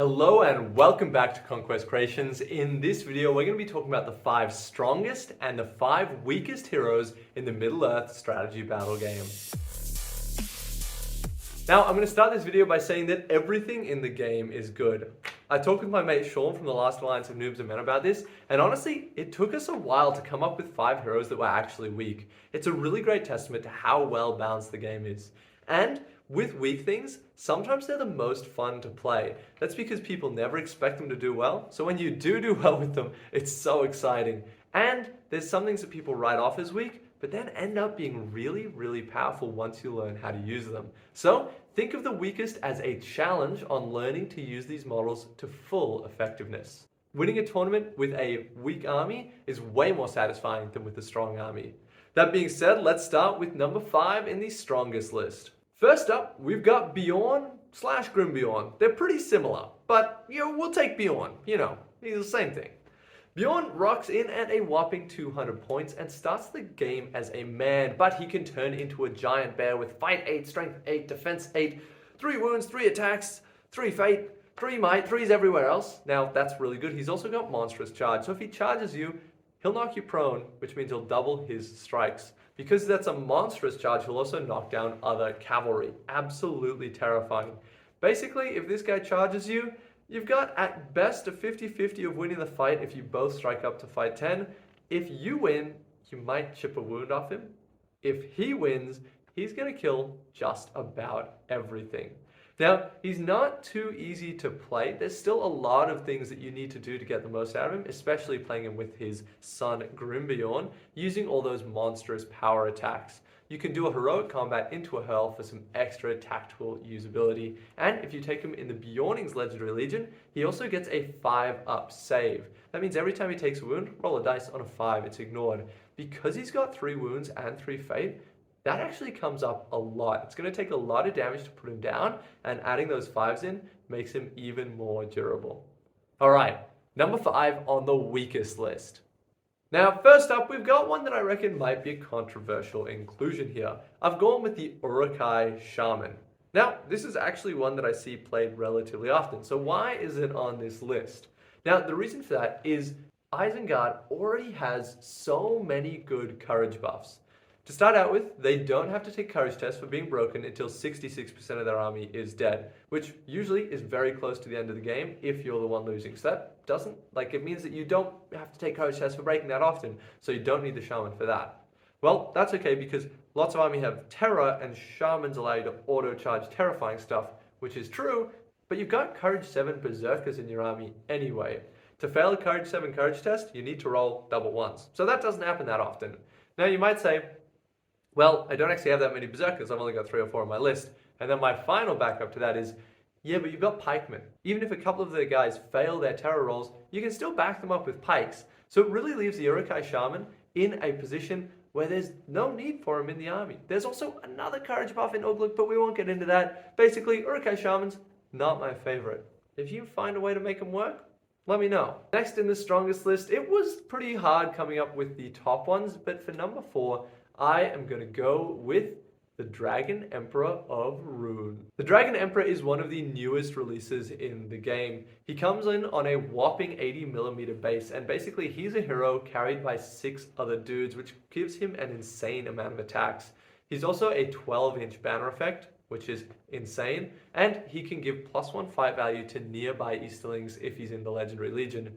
Hello and welcome back to Conquest Creations. In this video, we're going to be talking about the 5 strongest and the 5 weakest heroes in the Middle Earth strategy battle game. Now, I'm going to start this video by saying that everything in the game is good. I talked with my mate Sean from the Last Alliance of Noobs and Men about this, and honestly, it took us a while to come up with 5 heroes that were actually weak. It's a really great testament to how well balanced the game is. And with weak things, sometimes they're the most fun to play. That's because people never expect them to do well, so when you do well with them, it's so exciting. And there's some things that people write off as weak, but then end up being really powerful once you learn how to use them. So think of the weakest as a challenge on learning to use these models to full effectiveness. Winning a tournament with a weak army is way more satisfying than with a strong army. That being said, let's start with number 5 in the strongest list. First up, we've got Beorn / Grimbeorn. They're pretty similar, but we'll take Beorn. He's the same thing. Beorn rocks in at a whopping 200 points and starts the game as a man, but he can turn into a giant bear with fight 8, strength 8, defense 8, 3 wounds, 3 attacks, 3 fate, 3 might, 3's everywhere else. Now, that's really good. He's also got monstrous charge, so if he charges you, he'll knock you prone, which means he'll double his strikes. Because that's a monstrous charge, he'll also knock down other cavalry. Absolutely terrifying. Basically, if this guy charges you, you've got at best a 50-50 of winning the fight if you both strike up to fight 10. If you win, you might chip a wound off him. If he wins, he's going to kill just about everything. Now, he's not too easy to play. There's still a lot of things that you need to do to get the most out of him, especially playing him with his son Grimbeorn, using all those monstrous power attacks. You can do a heroic combat into a hurl for some extra tactical usability. And if you take him in the Beorning's Legendary Legion, he also gets a 5-up save. That means every time he takes a wound, roll a dice on a 5, it's ignored. Because he's got 3 wounds and 3 fate, that actually comes up a lot. It's going to take a lot of damage to put him down, and adding those 5s in makes him even more durable. Alright, number 5 on the weakest list. Now, first up, we've got one that I reckon might be a controversial inclusion here. I've gone with the Uruk-hai Shaman. Now, this is actually one that I see played relatively often, so why is it on this list? Now, the reason for that is Isengard already has so many good courage buffs. To start out with, they don't have to take courage tests for being broken until 66% of their army is dead, which usually is very close to the end of the game if you're the one losing. So that doesn't, it means that you don't have to take courage tests for breaking that often, so you don't need the shaman for that. Well, that's okay because lots of army have terror and shamans allow you to auto-charge terrifying stuff, which is true, but you've got courage 7 berserkers in your army anyway. To fail a courage 7 courage test, you need to roll double 1s. So that doesn't happen that often. Now you might say, well, I don't actually have that many berserkers, I've only got 3 or 4 on my list. And then my final backup to that is, yeah, but you've got pikemen. Even if a couple of the guys fail their terror rolls, you can still back them up with pikes. So it really leaves the Uruk-hai Shaman in a position where there's no need for him in the army. There's also another courage buff in Ugluk, but we won't get into that. Basically, Uruk-hai Shaman's not my favorite. If you find a way to make them work, let me know. Next in the strongest list, it was pretty hard coming up with the top ones, but for number 4, I am going to go with the Dragon Emperor of Rune. The Dragon Emperor is one of the newest releases in the game. He comes in on a whopping 80mm base, and basically he's a hero carried by 6 other dudes, which gives him an insane amount of attacks. He's also a 12-inch banner effect, which is insane, and he can give +1 fight value to nearby Easterlings if he's in the Legendary Legion,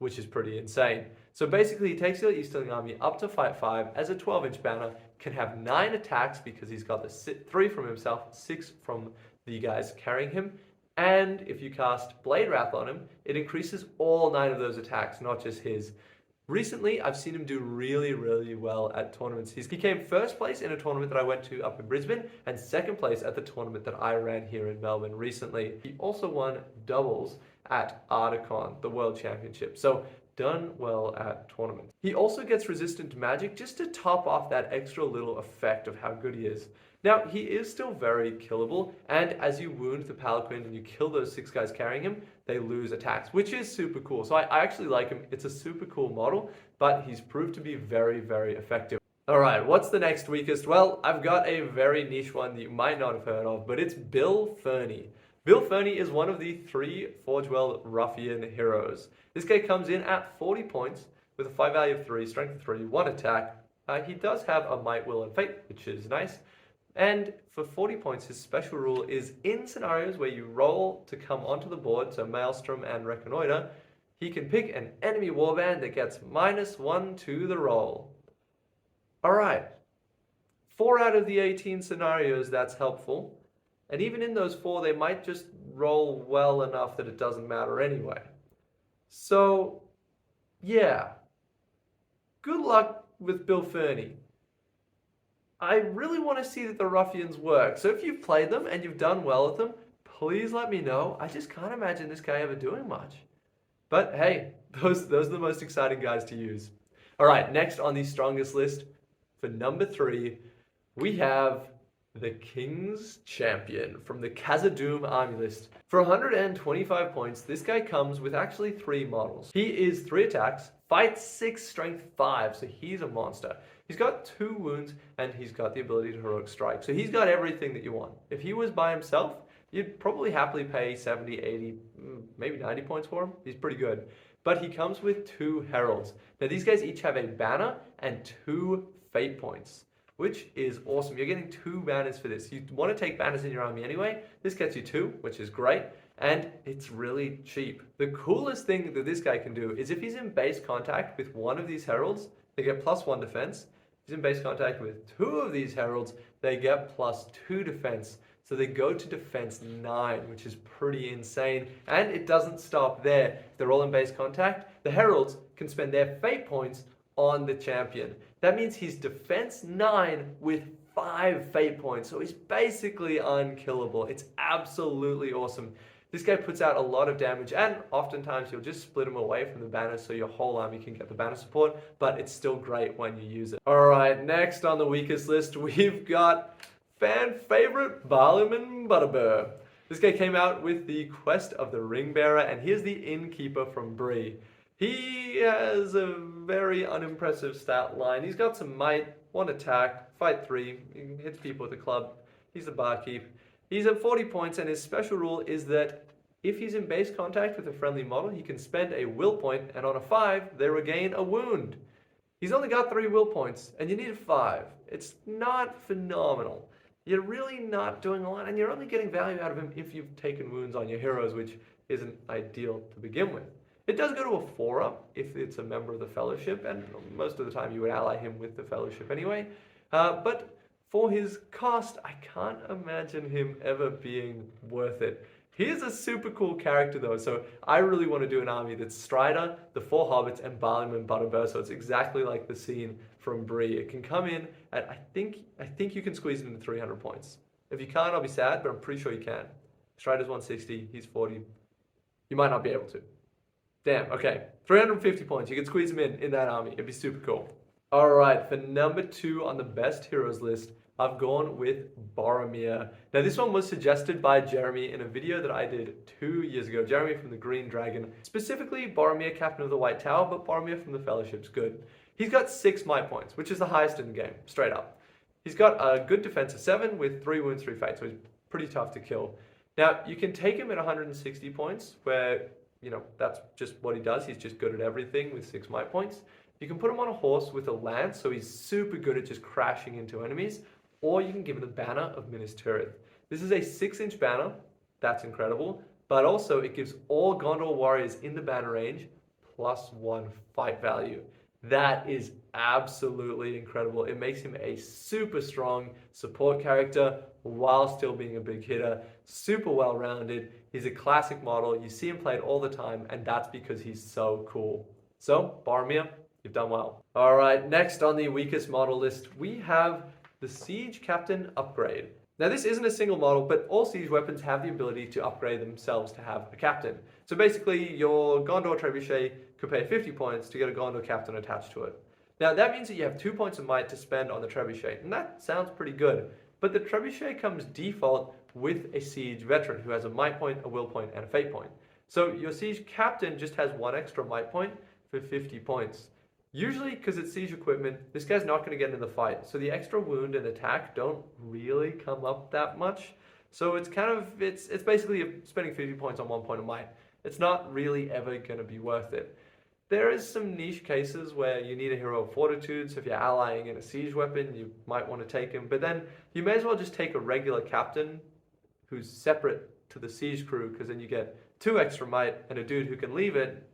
which is pretty insane. So basically, he takes your Easterling army up to fight 5 as a 12-inch banner, can have 9 attacks because he's got the 3 from himself, 6 from the guys carrying him, and if you cast Blade Wrath on him, it increases all 9 of those attacks, not just his. Recently, I've seen him do really well at tournaments. He came first place in a tournament that I went to up in Brisbane, and second place at the tournament that I ran here in Melbourne recently. He also won doubles at Articon, the World Championship. So done well at tournaments. He also gets resistant to magic just to top off that extra little effect of how good he is. Now, he is still very killable, and as you wound the Palanquin and you kill those 6 guys carrying him, they lose attacks, which is super cool. So I actually like him. It's a super cool model, but he's proved to be very effective. All right, what's the next weakest? Well, I've got a very niche one that you might not have heard of, but it's Fernie. Bill Fernie is one of the 3 Forge World Ruffian heroes. This guy comes in at 40 points with a fight value of 3, strength of 3, 1 attack. He does have a might, will, and fate, which is nice. And for 40 points, his special rule is in scenarios where you roll to come onto the board, so Maelstrom and Reconnoiter, he can pick an enemy warband that gets -1 to the roll. Alright, 4 out of the 18 scenarios, that's helpful. And even in those 4, they might just roll well enough that it doesn't matter anyway. So, yeah. Good luck with Bill Fernie. I really want to see that the Ruffians work. So if you've played them and you've done well with them, please let me know. I just can't imagine this guy ever doing much. But hey, those are the most exciting guys to use. Alright, next on the strongest list, for number 3, we have the King's Champion from the Khazad-dûm army list. For 125 points, this guy comes with actually 3 models. He is 3 attacks, fight 6, strength 5, so he's a monster. He's got 2 wounds, and he's got the ability to heroic strike. So he's got everything that you want. If he was by himself, you'd probably happily pay 70, 80, maybe 90 points for him. He's pretty good. But he comes with 2 heralds. Now these guys each have a banner and 2 fate points, which is awesome. You're getting 2 banners for this. You want to take banners in your army anyway. This gets you 2, which is great. And it's really cheap. The coolest thing that this guy can do is if he's in base contact with one of these heralds, they get +1 defense. If he's in base contact with 2 of these heralds, they get +2 defense. So they go to defense 9, which is pretty insane. And it doesn't stop there. If they're all in base contact, the heralds can spend their fate points on the champion. That means he's defense 9 with 5 fate points. So he's basically unkillable. It's absolutely awesome. This guy puts out a lot of damage, and oftentimes you'll just split him away from the banners so your whole army can get the banner support, but it's still great when you use it. Alright, next on the weakest list, we've got fan favorite Barliman Butterbur. This guy came out with the Quest of the Ring Bearer, and here's the Innkeeper from Bree. He has a very unimpressive stat line. He's got some might, 1 attack, fight 3, he hits people with a club. He's the barkeep. He's at 40 points, and his special rule is that if he's in base contact with a friendly model, he can spend a will point, and on a 5, they regain a wound. He's only got 3 will points, and you need a 5. It's not phenomenal. You're really not doing a lot, and you're only getting value out of him if you've taken wounds on your heroes, which isn't ideal to begin with. It does go to a 4-up if it's a member of the Fellowship, and most of the time you would ally him with the Fellowship anyway. But for his cost, I can't imagine him ever being worth it. He is a super cool character though, so I really want to do an army that's Strider, the 4 Hobbits, and Barliman Butterbur, so it's exactly like the scene from Bree. It can come in at, I think you can squeeze it into 300 points. If you can't, I'll be sad, but I'm pretty sure you can. Strider's 160, he's 40. You might not be able to. Damn, okay. 350 points, you can squeeze him in that army. It'd be super cool. Alright, for number 2 on the best heroes list, I've gone with Boromir. Now this one was suggested by Jeremy in a video that I did 2 years ago. Jeremy from the Green Dragon. Specifically Boromir, Captain of the White Tower, but Boromir from the Fellowship's good. He's got 6 might points, which is the highest in the game, straight up. He's got a good defense of 7 with 3 wounds, 3 fate, so he's pretty tough to kill. Now, you can take him at 160 points, where, you know, that's just what he does. He's just good at everything with 6 might points. You can put him on a horse with a lance, so he's super good at just crashing into enemies. Or you can give him the banner of Minas Tirith. This is a 6-inch banner. That's incredible. But also, it gives all Gondor warriors in the banner range +1 fight value. That is absolutely incredible. It makes him a super strong support character while still being a big hitter. Super well-rounded. He's a classic model. You see him played all the time, and that's because he's so cool. So, Boromir, you've done well. Alright, next on the weakest model list, we have the Siege Captain upgrade. Now this isn't a single model, but all siege weapons have the ability to upgrade themselves to have a captain. So basically your Gondor Trebuchet could pay 50 points to get a Gondor captain attached to it. Now that means that you have 2 points of might to spend on the Trebuchet, and that sounds pretty good. But the Trebuchet comes default with a siege veteran who has a might point, a will point, and a fate point. So your siege captain just has 1 extra might point for 50 points. Usually, because it's siege equipment, this guy's not going to get into the fight, so the extra wound and attack don't really come up that much. So it's kind of, it's basically spending 50 points on 1 point of might. It's not really ever going to be worth it. There is some niche cases where you need a hero of fortitude, so if you're allying in a siege weapon, you might want to take him, but then you may as well just take a regular captain who's separate to the siege crew, because then you get 2 extra might and a dude who can leave it.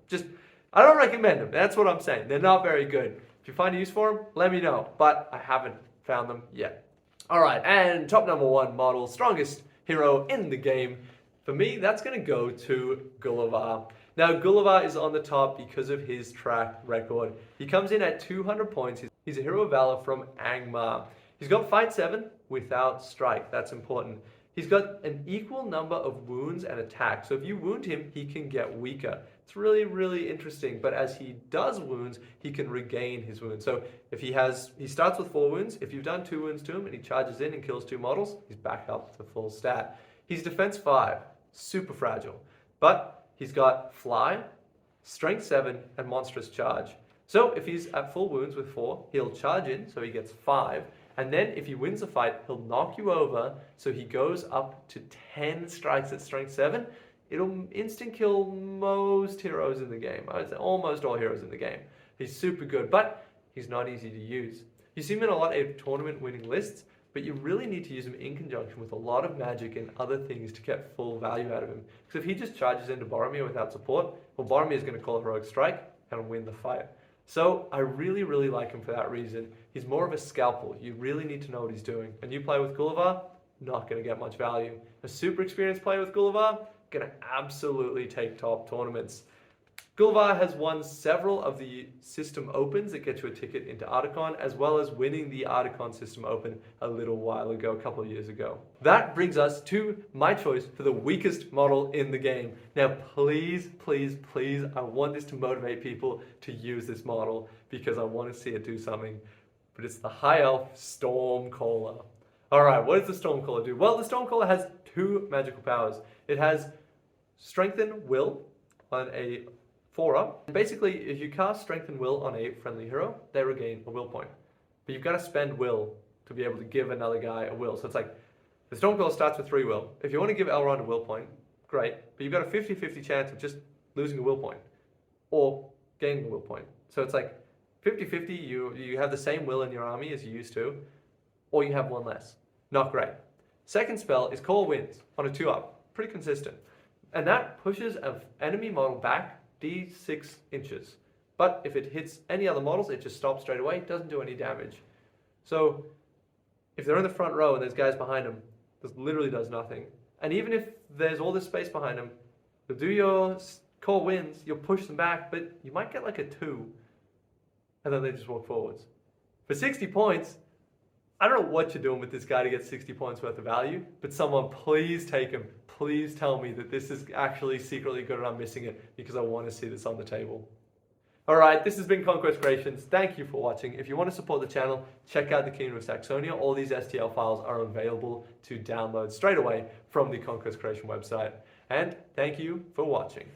Just, I don't recommend them. That's what I'm saying. They're not very good. If you find a use for them, let me know, but I haven't found them yet. All right, and top number 1 model, strongest hero in the game. For me, that's going to go to Gulavhar. Now, Gulavhar is on the top because of his track record. He comes in at 200 points. He's a hero of valor from Angmar. He's got fight 7 without strike. That's important. He's got an equal number of wounds and attack. So if you wound him, he can get weaker. It's really, really interesting. But as he does wounds, he can regain his wounds. So if he starts with 4 wounds. If you've done 2 wounds to him and he charges in and kills 2 models, he's back up to full stat. He's defense 5, super fragile. But he's got fly, strength 7, and monstrous charge. So if he's at full wounds with 4, he'll charge in, so he gets 5. And then if he wins a fight, he'll knock you over, so he goes up to 10 strikes at strength 7. It'll instant kill most heroes in the game. I would say almost all heroes in the game. He's super good, but he's not easy to use. You see him in a lot of tournament winning lists, but you really need to use him in conjunction with a lot of magic and other things to get full value out of him. Because if he just charges into Boromir without support, well, Boromir is going to call a heroic strike and win the fight. So I really, really like him for that reason. He's more of a scalpel. You really need to know what he's doing. And you play with Gulavhar, not going to get much value. A super experienced player with Gulavhar, going to absolutely take top tournaments. Gulavhar has won several of the system opens that get you a ticket into Archon, as well as winning the Archon system open a little while ago, a couple of years ago. That brings us to my choice for the weakest model in the game. Now, please, please, please, I want this to motivate people to use this model because I want to see it do something. But it's the High Elf Stormcaller. All right, what does the Stormcaller do? Well, the Stormcaller has 2 magical powers. It has Strengthen Will on a 4-up. Basically, if you cast Strength and Will on a friendly hero, they regain a will point. But you've got to spend will to be able to give another guy a will. So it's like, the Stormcaller starts with 3 will. If you want to give Elrond a will point, great. But you've got a 50-50 chance of just losing a will point or gaining a will point. So it's like 50-50, you have the same will in your army as you used to, or you have 1 less. Not great. Second spell is Call Winds on a 2-up. Pretty consistent. And that pushes an enemy model back D6 inches. But if it hits any other models, it just stops straight away. It doesn't do any damage. So if they're in the front row and there's guys behind them, this literally does nothing. And even if there's all this space behind them, you'll do your Call Winds, you'll push them back, but you might get like a 2. And then they just walk forwards. For 60 points, I don't know what you're doing with this guy to get 60 points worth of value, but someone please take him. Please tell me that this is actually secretly good and I'm missing it because I want to see this on the table. All right, this has been Conquest Creations. Thank you for watching. If you want to support the channel, check out the Kingdom of Saxonia. All these STL files are available to download straight away from the Conquest Creation website. And thank you for watching.